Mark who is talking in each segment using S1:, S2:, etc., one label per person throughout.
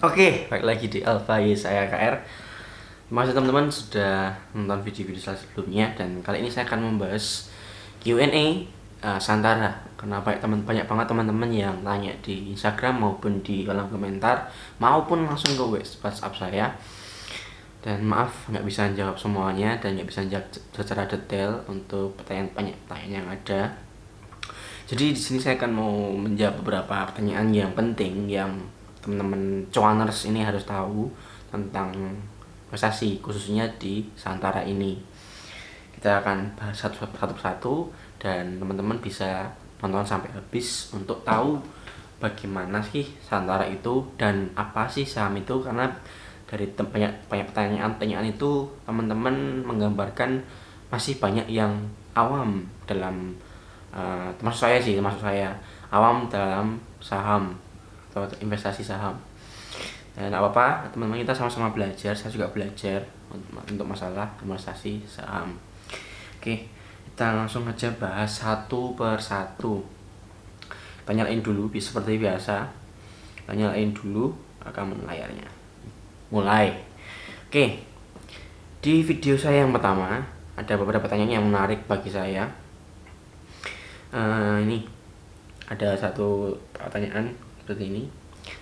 S1: Oke, balik lagi di Alpha Y, saya KR. Terima kasih teman-teman sudah nonton video-video saya sebelumnya. Dan kali ini saya akan membahas Q&A Santara. Karena banyak banget teman-teman yang tanya di Instagram maupun di kolom komentar, maupun langsung ke WhatsApp saya. Dan maaf nggak bisa jawab semuanya dan nggak bisa jawab secara detail untuk pertanyaan yang ada. Jadi di sini saya akan mau menjawab beberapa pertanyaan yang penting yang teman-teman cuaners ini harus tahu tentang investasi, khususnya di Santara ini. Kita akan bahas satu persatu dan teman-teman bisa nonton sampai habis untuk tahu bagaimana sih Santara itu dan apa sih saham itu, karena dari banyak pertanyaan itu teman-teman menggambarkan masih banyak yang awam dalam termasuk saya awam dalam saham atau investasi saham. Dan apa-apa teman-teman, kita sama-sama belajar, saya juga belajar untuk masalah investasi saham. Oke, kita langsung aja bahas satu persatu. Kita nyalain dulu seperti biasa. Kita nyalain dulu rekaman layarnya. Mulai. Oke, di video saya yang pertama ada beberapa pertanyaan yang menarik bagi saya. Ini ada satu pertanyaan seperti ini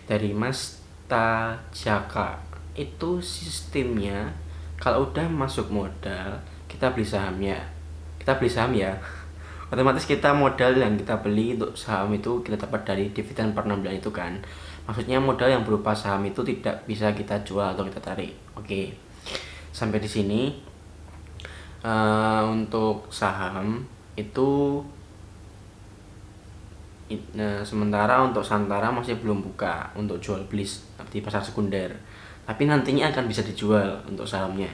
S1: dari Mas Tajaka. Itu sistemnya kalau udah masuk modal kita beli saham ya otomatis kita modal yang kita beli untuk saham itu kita dapat dari dividen per 6 bulan itu kan. Maksudnya modal yang berupa saham itu tidak bisa kita jual atau kita tarik. Oke, sampai di sini untuk saham itu. Nah, sementara untuk Santara masih belum buka untuk jual beli di pasar sekunder, tapi nantinya akan bisa dijual untuk sahamnya.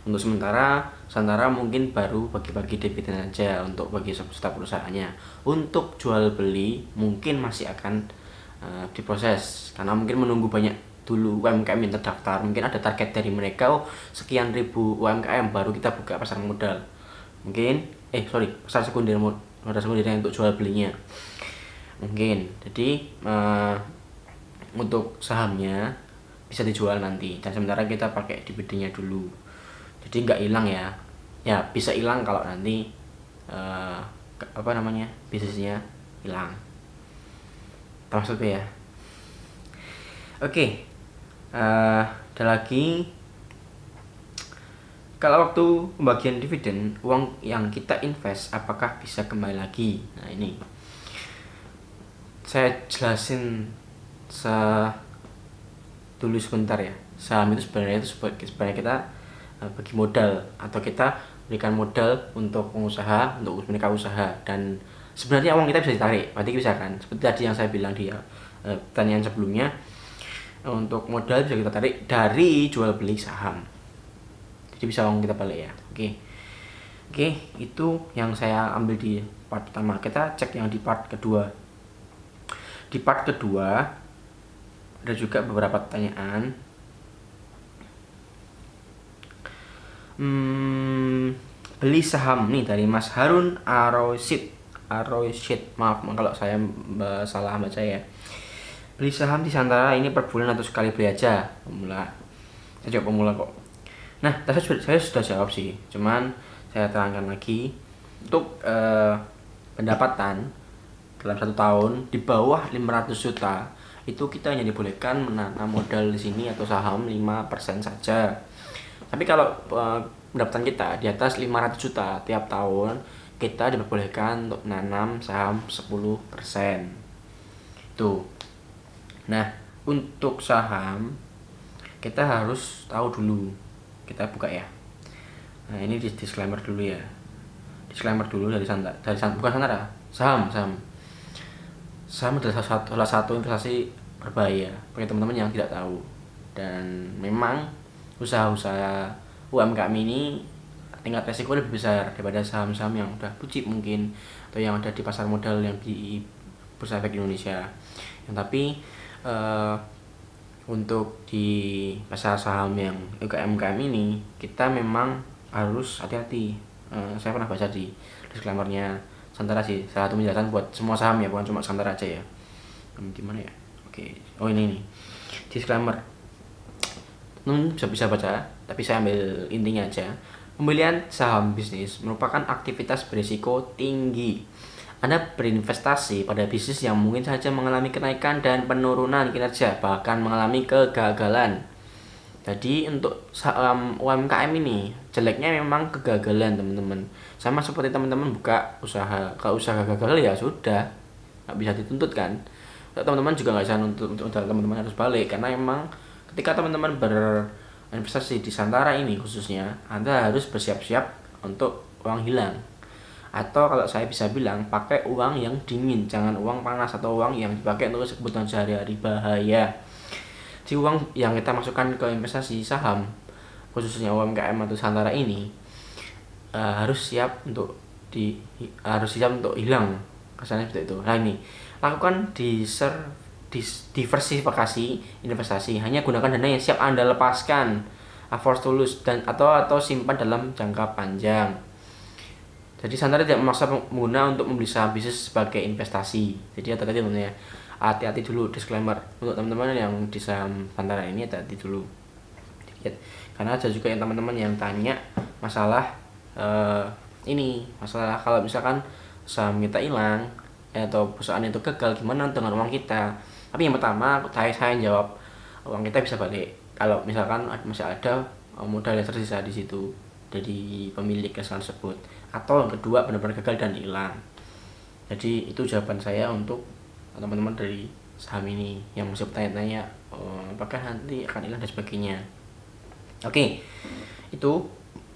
S1: Untuk sementara Santara mungkin baru bagi-bagi dividen aja untuk bagi setiap perusahaannya. Untuk jual beli mungkin masih akan diproses, karena mungkin menunggu banyak dulu UMKM yang terdaftar. Mungkin ada target dari mereka, sekian ribu UMKM baru kita buka pasar modal. Mungkin pasar sekunder yang untuk jual belinya mungkin. Jadi untuk sahamnya bisa dijual nanti, dan sementara kita pakai dividennya dulu, jadi nggak hilang ya bisa hilang kalau nanti bisnisnya hilang, termasuk ya. Oke, ada lagi, kalau waktu pembagian dividen uang yang kita invest apakah bisa kembali lagi? Nah, ini saya jelasin dulu sebentar ya. Saham itu sebenarnya kita bagi modal, atau kita berikan modal untuk pengusaha, untuk mereka usaha, dan sebenarnya uang kita bisa ditarik, berarti bisa kan, seperti tadi yang saya bilang di pertanyaan sebelumnya. Untuk modal bisa kita tarik dari jual beli saham, jadi bisa uang kita balik ya. Oke, itu yang saya ambil di part pertama. Kita cek yang di part kedua. Di part kedua ada juga beberapa pertanyaan. Beli saham nih dari Mas Harun Aroisid. Maaf kalau saya salah baca ya. Beli saham di Santara ini per bulan atau sekali beli aja? Pemula. Saya jawab pemula kok. Nah, saya sudah jawab sih. Cuman saya terangkan lagi. Untuk pendapatan dalam 1 tahun di bawah 500 juta itu kita hanya dibolehkan menanam modal di sini atau saham 5% saja. Tapi kalau pendapatan kita di atas 500 juta tiap tahun, kita diperbolehkan untuk menanam saham 10%. Itu. Nah, untuk saham kita harus tahu dulu. Kita buka ya. Nah, ini disclaimer dulu ya. Disclaimer dulu dari bukan Santara, saham. Saham adalah salah satu investasi berbahaya bagi teman-teman yang tidak tahu. Dan memang usaha-usaha UMKM ini tingkat resiko lebih besar daripada saham-saham yang udah bucip mungkin, atau yang ada di pasar modal yang di Bursa Efek Indonesia. Tapi untuk di pasar saham yang UMKM ini kita memang harus hati-hati. Saya pernah baca di disclaimernya Santara sih, salah satu penjelasan buat semua saham ya, bukan cuma Santara aja ya. Gimana ya? Oke. Oh, ini nih. disclaimer. Bisa baca, tapi saya ambil intinya aja. Pembelian saham bisnis merupakan aktivitas berisiko tinggi. Anda berinvestasi pada bisnis yang mungkin saja mengalami kenaikan dan penurunan kinerja, bahkan mengalami kegagalan. Jadi untuk saham UMKM ini jeleknya memang kegagalan, teman-teman. Sama seperti teman-teman buka usaha, kalau usaha gagal ya sudah, nggak bisa dituntut kan. Teman-teman juga nggak bisa nuntut untuk teman-teman harus balik, karena memang ketika teman-teman berinvestasi di Santara ini khususnya, Anda harus bersiap-siap untuk uang hilang. Atau kalau saya bisa bilang, pakai uang yang dingin, jangan uang panas atau uang yang dipakai untuk kebutuhan sehari-hari, bahaya. Di uang yang kita masukkan ke investasi saham, khususnya UMKM atau Santara ini, harus siap untuk hilang, kesannya seperti itu. Nah ini, lakukan diversifikasi investasi, hanya gunakan dana yang siap Anda lepaskan, afford to lose, dan atau simpan dalam jangka panjang. Jadi Santara tidak memaksa pengguna untuk membeli saham bisnis sebagai investasi. Jadi hati-hati teman-teman ya. Hati-hati dulu, disclaimer untuk teman-teman yang di saham Santara ini, hati-hati dulu. Karena ada juga yang teman-teman yang tanya masalah masalah kalau misalkan saham kita hilang atau perusahaan itu gagal, gimana dengan uang kita. Tapi yang pertama saya jawab, uang kita bisa balik kalau misalkan masih ada modal yang tersisa di situ dari pemilik saham tersebut. Atau yang kedua benar-benar gagal dan hilang. Jadi itu jawaban saya untuk teman-teman dari saham ini yang masih bertanya-tanya apakah nanti akan hilang dan sebagainya. Oke, itu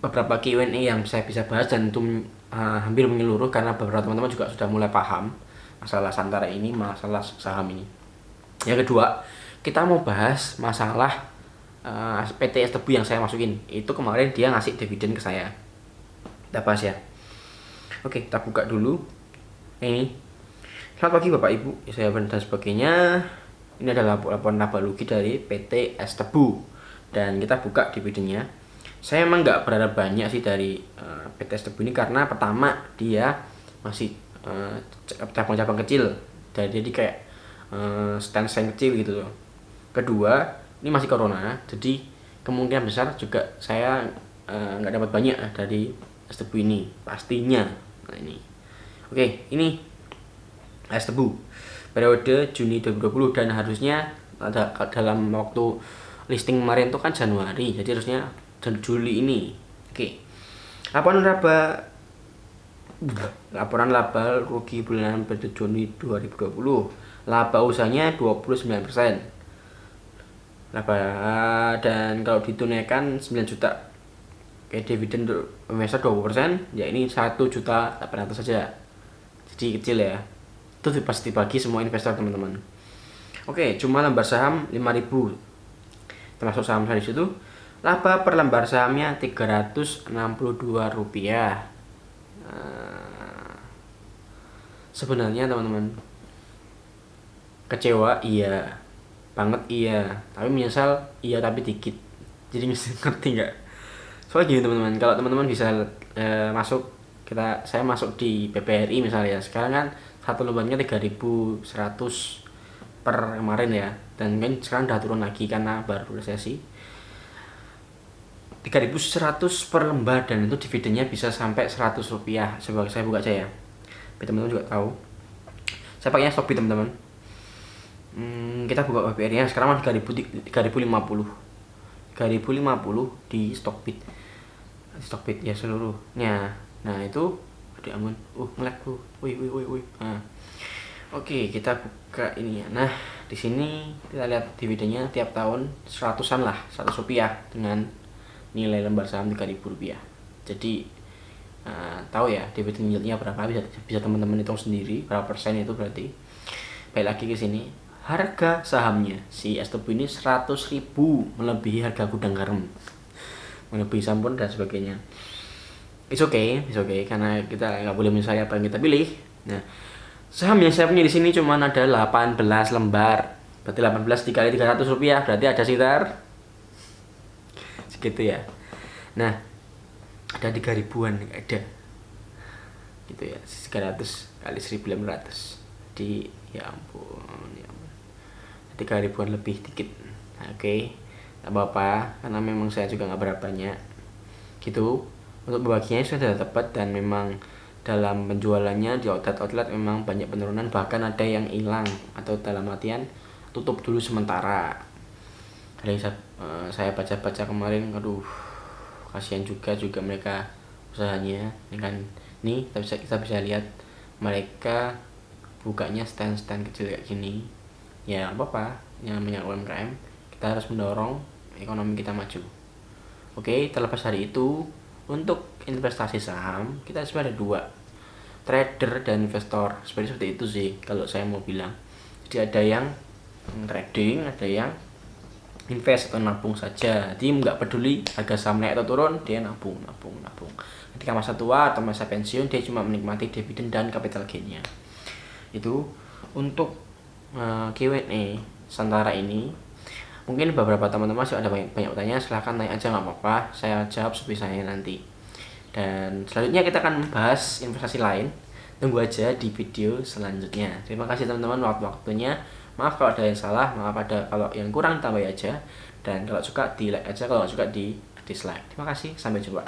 S1: beberapa Q&A yang saya bisa bahas, dan itu hampir menyeluruh karena beberapa teman-teman juga sudah mulai paham masalah Santara ini, masalah saham ini. Yang kedua, kita mau bahas masalah PT Es Tebu yang saya masukin. Itu kemarin dia ngasih dividen ke saya. Kita bahas ya. Oke, kita buka dulu. Ini. Selamat pagi Bapak Ibu, saya dan sebagainya. Ini adalah laporan laba rugi dari PT Es Tebu, dan kita buka dividennya. Saya emang nggak berharap banyak sih dari PT Es Tebu ini, karena pertama dia masih cabang-cabang kecil, jadi kayak stand kecil gitu loh. Kedua, ini masih corona, jadi kemungkinan besar juga saya nggak dapat banyak dari Es Tebu ini pastinya. Nah ini, oke, ini Es Tebu periode Juni 2020, dan harusnya ada dalam waktu listing kemarin itu kan Januari, jadi harusnya Juli ini. Oke. Laporan laba rugi bulanan pada Juni 2020. Laba usahanya 29%. Laba, dan kalau ditunaikan 9 juta. Oke, dividen untuk investor 20%, ya ini 1.800.000 saja. Jadi kecil ya. Itu pasti dibagi semua investor teman-teman. Oke, cuma lembar saham 5.000, termasuk saham saya di situ. Laba per lembar sahamnya Rp362. Sebenarnya teman-teman, kecewa iya, banget iya, tapi menyesal iya tapi dikit. Jadi mesti ngerti nggak? Soalnya gini teman-teman, kalau teman-teman bisa saya masuk di BBRI misalnya ya, sekarang kan satu lembarnya 3.100 per kemarin ya, dan kan sekarang udah turun lagi karena baru resesi. 3.100 per lembar, dan itu dividennya bisa sampai Rp100. Sebagai saya buka aja ya, biar teman-teman juga tahu. Saya pakainya Stockbit teman-teman. Kita buka BBRI nya sekarang 3.050 di Stockbit. Ya seluruhnya. Nah itu, aduh ampun, ngelag tuh, wih. Nah, oke, kita buka ini ya. Nah di sini kita lihat dividennya tiap tahun 100-an lah, Rp100 dengan nilai lembar saham Rp3.000. Jadi tahu ya dividen yieldnya berapa, bisa teman-teman hitung sendiri berapa persen itu berarti. Baik lagi ke sini, harga sahamnya si Es Tebu ini 100.000, melebihi harga gudang garam, melebihi Sampurna dan sebagainya. It's okay, karena kita nggak boleh misalnya apa yang kita pilih. Nah, saham yang saya punya di sini cuma ada 18 lembar, berarti 18 dikali Rp300, berarti ada sekitar segitu ya. Nah, ada 3.000-an ada gitu ya, 300 kali 1.800, jadi ya ampun 3.000-an lebih dikit. Nah, oke, tak apa-apa karena memang saya juga nggak berapa banyak gitu. Untuk pembagiannya sudah tepat dan memang dalam penjualannya di outlet memang banyak penurunan, bahkan ada yang hilang atau dalam artian tutup dulu sementara. Dari saya baca-baca kemarin, aduh kasihan juga mereka usahanya. Ini kan, nih kita bisa lihat mereka bukanya stand kecil kayak gini. Ya apa-apa, yang namanya UMKM, kita harus mendorong ekonomi kita maju. Oke, terlepas dari itu, untuk investasi saham kita sebenarnya ada dua, trader dan investor. Seperti itu sih kalau saya mau bilang. Jadi ada yang trading, ada yang invest atau nabung saja. Jadi nggak peduli harga saham naik atau turun, dia nabung. Ketika masa tua atau masa pensiun, dia cuma menikmati dividen dan capital gainnya. Itu untuk Q&A Santara ini. Mungkin beberapa teman-teman masih ada banyak pertanyaan, silahkan tanya aja, nggak apa-apa, saya jawab sebisanya nanti. Dan selanjutnya kita akan membahas investasi lain. Tunggu aja di video selanjutnya. Terima kasih teman-teman waktunya. Maaf kalau ada yang salah, maaf kalau yang kurang, tambah aja. Dan kalau suka di like aja, kalau nggak suka di dislike. Terima kasih, sampai jumpa.